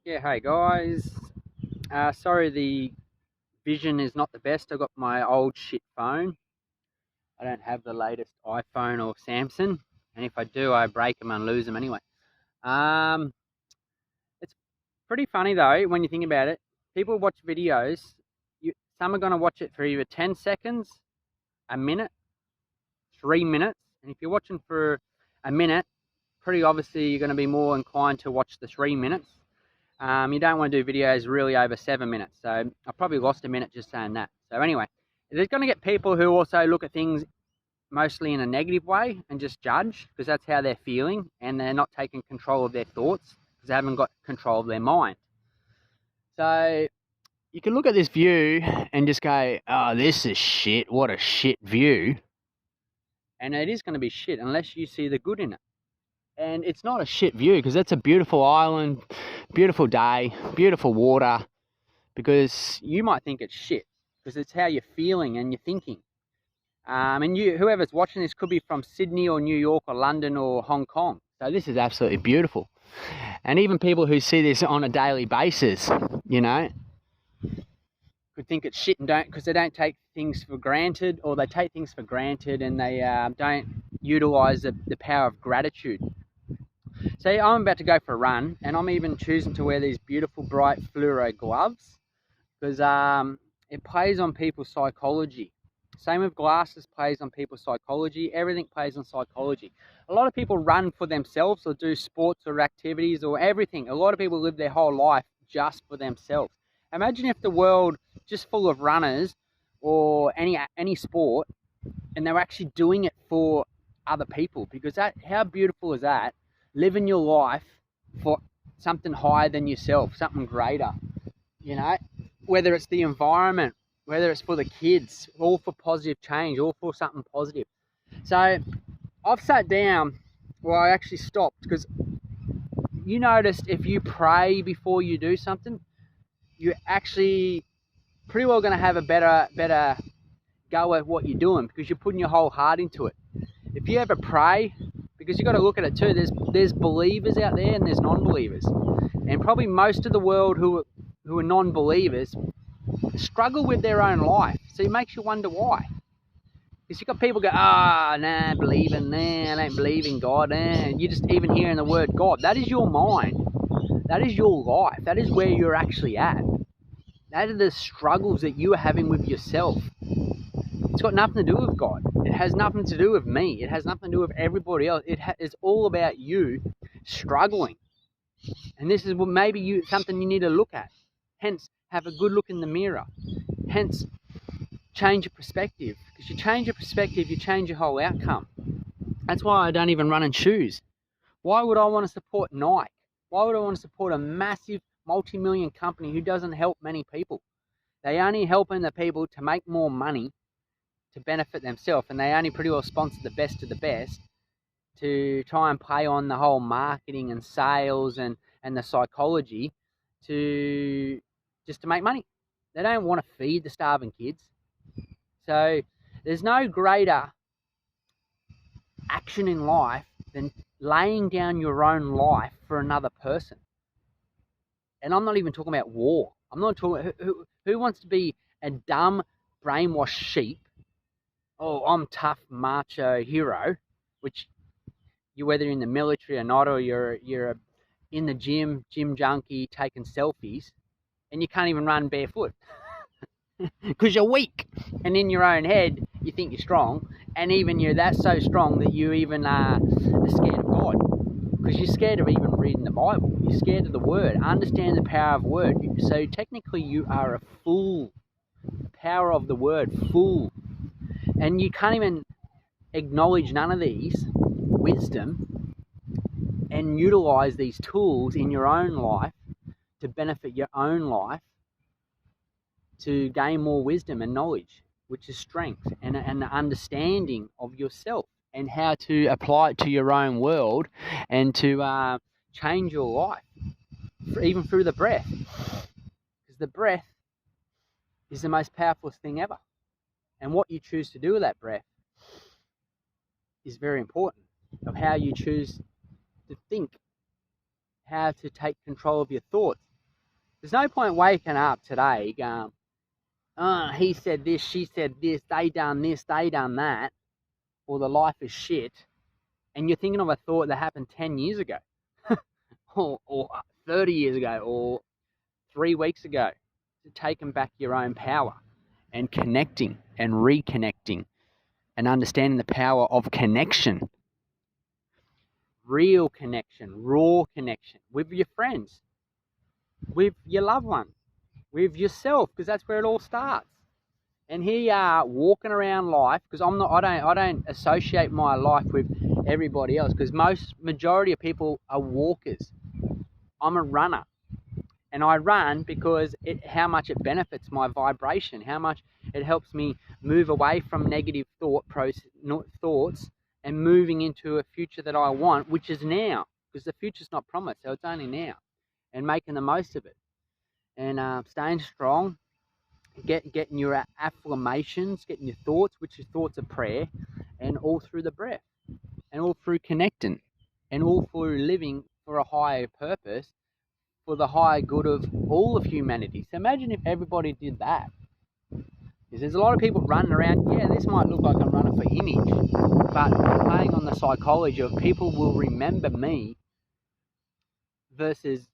Yeah, hey guys. Sorry the vision is not the best. I got my old shit phone. I don't have the latest iPhone or Samsung, and if I do, I break them and lose them anyway. Um, it's pretty funny though when you think about it. People watch videos. Some are going to watch it for either 10 seconds, a minute, 3 minutes, and if you're watching for a minute, pretty obviously you're going to be more inclined to watch the 3 minutes. You don't want to do videos really over 7 minutes. So I probably lost a minute just saying that. So anyway, there's going to get people who also look at things mostly in a negative way and just judge because that's how they're feeling and they're not taking control of their thoughts because they haven't got control of their mind. So you can look at this view and just go, oh, this is shit. What a shit view. And it is going to be shit unless you see the good in it. And it's not a shit view because that's a beautiful island, beautiful day, beautiful water, because you might think it's shit because it's how you're feeling and you're thinking. And whoever's watching this could be from Sydney or New York or London or Hong Kong. So this is absolutely beautiful. And even people who see this on a daily basis, could think it's shit and don't, because they don't take things for granted, or they take things for granted and they don't utilize the power of gratitude. So I'm about to go for a run, and I'm even choosing to wear these beautiful bright fluoro gloves because it plays on people's psychology. Same with glasses, plays on people's psychology. Everything plays on psychology. A lot of people run for themselves or do sports or activities or everything. A lot of people live their whole life just for themselves. Imagine if the world just full of runners or any sport, and they were actually doing it for other people, because how beautiful is that? Living your life for something higher than yourself, something greater, whether it's the environment, whether it's for the kids, all for positive change, all for something positive. So I've sat down, well, I actually stopped because you noticed if you pray before you do something, you're actually pretty well going to have a better go at what you're doing because you're putting your whole heart into it. If you ever pray, because you've got to look at it too, there's believers out there and there's non-believers, and probably most of the world who are non-believers struggle with their own life. So it makes you wonder why. Because you've got people go, nah, believing, nah, I don't believe in God, nah. You're just even hearing the word God. That is your mind. That is your life. That is where you're actually at. That are the struggles that you are having with yourself. It's got nothing to do with God. It has nothing to do with me. It has nothing to do with everybody else. It's all about you struggling. And this is what maybe something you need to look at. Hence, have a good look in the mirror. Hence, change your perspective. Because you change your perspective, you change your whole outcome. That's why I don't even run in shoes. Why would I want to support Nike? Why would I want to support a massive multi-million company who doesn't help many people? They only helping the people to make more money to benefit themselves, and they only pretty well sponsor the best of the best to try and play on the whole marketing and sales and the psychology to just to make money. They don't want to feed the starving kids. So there's no greater action in life than laying down your own life for another person. And I'm not even talking about war. I'm not talking who wants to be a dumb brainwashed sheep. Oh, I'm tough macho hero, which you, whether you're in the military or not, or you're in the gym junkie taking selfies, and you can't even run barefoot because you're weak. And in your own head, you think you're strong, and even you're that so strong that you even are scared of God, because you're scared of even reading the Bible. You're scared of the Word. Understand the power of Word. So technically, you are a fool. The power of the Word, fool. And you can't even acknowledge none of these wisdom and utilize these tools in your own life to benefit your own life, to gain more wisdom and knowledge, which is strength and the understanding of yourself and how to apply it to your own world and to change your life, even through the breath. Because the breath is the most powerful thing ever. And what you choose to do with that breath is very important, of how you choose to think, how to take control of your thoughts. There's no point waking up today going, oh, he said this, she said this, they done that, or the life is shit, and you're thinking of a thought that happened 10 years ago, or 30 years ago, or 3 weeks ago. Taking back your own power and connecting and reconnecting and understanding the power of connection. Real connection, raw connection with your friends, with your loved ones, with yourself, because that's where it all starts. And here you are walking around life, because I don't associate my life with everybody else, because majority of people are walkers. I'm a runner. And I run because how much it benefits my vibration, how much it helps me move away from negative thoughts and moving into a future that I want, which is now, because the future's not promised, so it's only now, and making the most of it, and staying strong, getting your affirmations, getting your thoughts, which is thoughts of prayer, and all through the breath, and all through connecting, and all through living for a higher purpose, for the higher good of all of humanity. So imagine if everybody did that. Because there's a lot of people running around, yeah, this might look like I'm running for image, but playing on the psychology of people will remember me versus,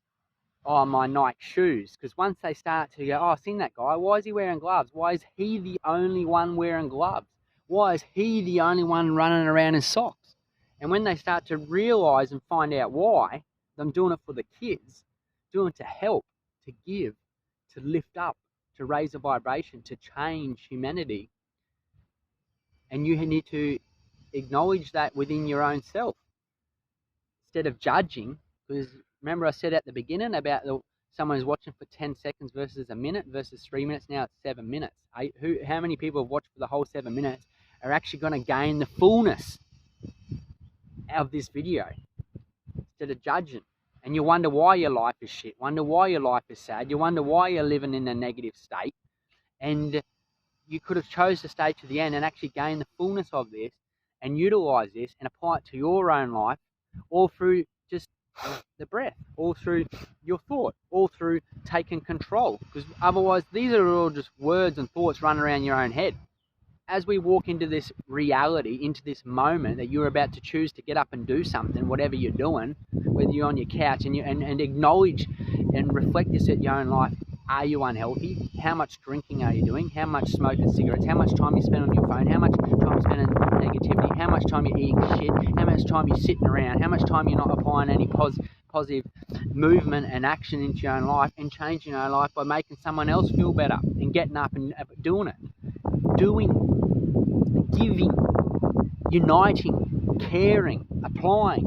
oh, my Nike shoes. Because once they start to go, oh, I've seen that guy, why is he wearing gloves? Why is he the only one wearing gloves? Why is he the only one running around in socks? And when they start to realise and find out why, I'm doing it for the kids, doing it to help, to give, to lift up, to raise a vibration, to change humanity. And you need to acknowledge that within your own self instead of judging. Because remember I said at the beginning about someone who's watching for 10 seconds versus a minute versus 3 minutes. Now it's 7 minutes. How many people have watched for the whole 7 minutes are actually going to gain the fullness of this video instead of judging? And you wonder why your life is shit, wonder why your life is sad, you wonder why you're living in a negative state, and you could have chose to stay to the end and actually gain the fullness of this and utilize this and apply it to your own life, all through just the breath, all through your thought, all through taking control. Because otherwise these are all just words and thoughts running around your own head. As we walk into this reality, into this moment that you're about to choose to get up and do something, whatever you're doing, whether you're on your couch, and acknowledge and reflect this at your own life. Are you unhealthy? How much drinking are you doing? How much smoking cigarettes? How much time you spend on your phone? How much time you spend on negativity? How much time you're eating shit? How much time you're sitting around? How much time you're not applying any positive movement and action into your own life and changing your own life by making someone else feel better and getting up and doing it? Doing, giving, uniting, caring, applying,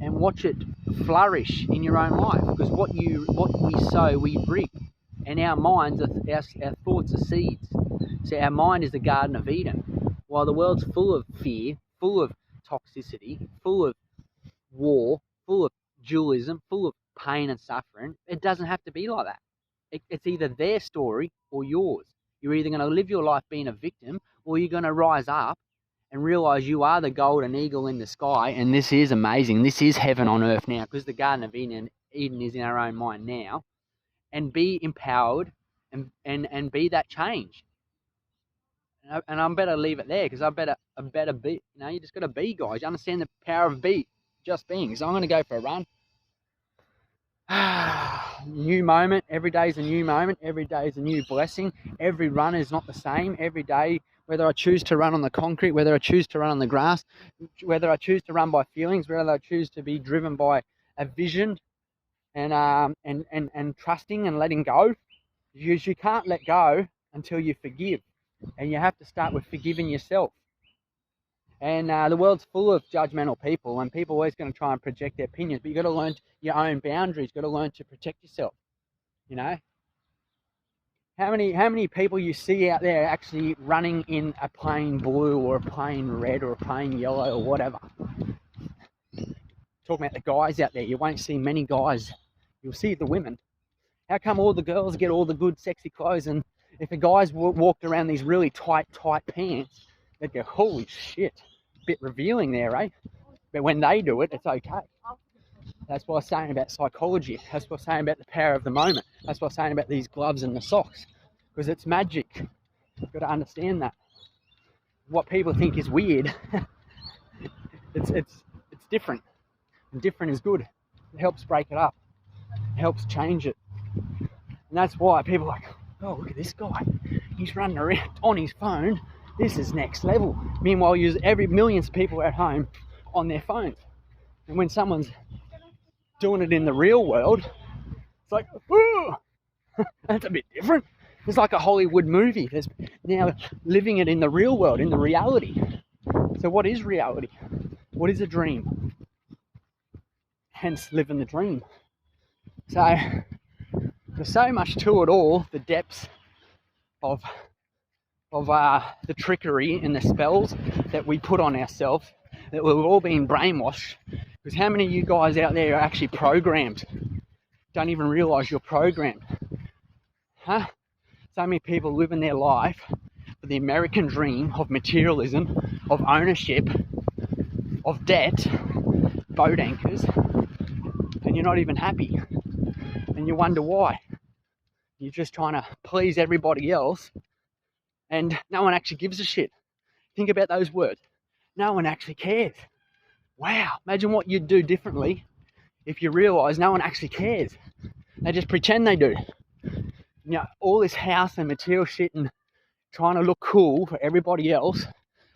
and watch it flourish in your own life. Because what we sow, we reap. And our minds, our thoughts are seeds. So our mind is the Garden of Eden. While the world's full of fear, full of toxicity, full of war, full of dualism, full of pain and suffering, it doesn't have to be like that. It's either their story or yours. You're either going to live your life being a victim, or you're going to rise up and realize you are the golden eagle in the sky, and this is amazing. This is heaven on earth now, because the Garden of Eden is in our own mind now, and be empowered and be that change. And I'm better leave it there, because I better be. You just got to be, guys. You understand the power of just being. So I'm going to go for a run. New moment. Every day is a new moment. Every day is a new blessing. Every run is not the same. Every day, whether I choose to run on the concrete, whether I choose to run on the grass, whether I choose to run by feelings, whether I choose to be driven by a vision and trusting and letting go. Because you can't let go until you forgive. And you have to start with forgiving yourself. And the world's full of judgmental people, and people are always going to try and project their opinions, but you've got to learn your own boundaries. You've got to learn to protect yourself. How many people you see out there actually running in a plain blue or a plain red or a plain yellow or whatever? Talking about the guys out there, you won't see many guys. You'll see the women. How come all the girls get all the good sexy clothes, and if the guys walked around these really tight pants, they'd go, holy shit, a bit revealing there, eh? But when they do it, it's okay. That's what I was saying about psychology. That's what I was saying about the power of the moment. That's what I was saying about these gloves and the socks. Because it's magic. You've got to understand that. What people think is weird, it's different. And different is good. It helps break it up. It helps change it. And that's why people are like, oh, look at this guy. He's running around on his phone. This is next level. Meanwhile, millions of people at home on their phones. And when someone's doing it in the real world, it's like, ooh, that's a bit different. It's like a Hollywood movie. There's now living it in the real world, in the reality. So what is reality? What is a dream? Hence, living the dream. So there's so much to it all, the depths of the trickery and the spells that we put on ourselves, that we've all been brainwashed. Because how many of you guys out there are actually programmed? Don't even realise you're programmed. Huh? So many people living their life for the American dream of materialism, of ownership, of debt, boat anchors, and you're not even happy. And you wonder why. You're just trying to please everybody else, and no one actually gives a shit. Think about those words. No one actually cares. Wow, imagine what you'd do differently if you realise no one actually cares. They just pretend they do. You know, all this house and material shit and trying to look cool for everybody else.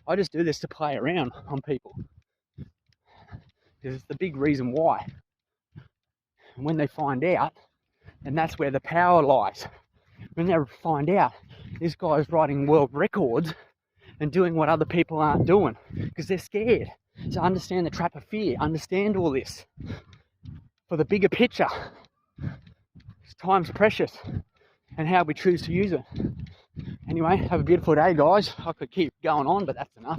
I just do this to play around on people. Because it's the big reason why. And when they find out, and that's where the power lies. When they find out this guy's writing world records and doing what other people aren't doing because they're scared. So understand the trap of fear. Understand all this for the bigger picture. Time's precious and how we choose to use it. Anyway, have a beautiful day, guys. I could keep going on, but that's enough.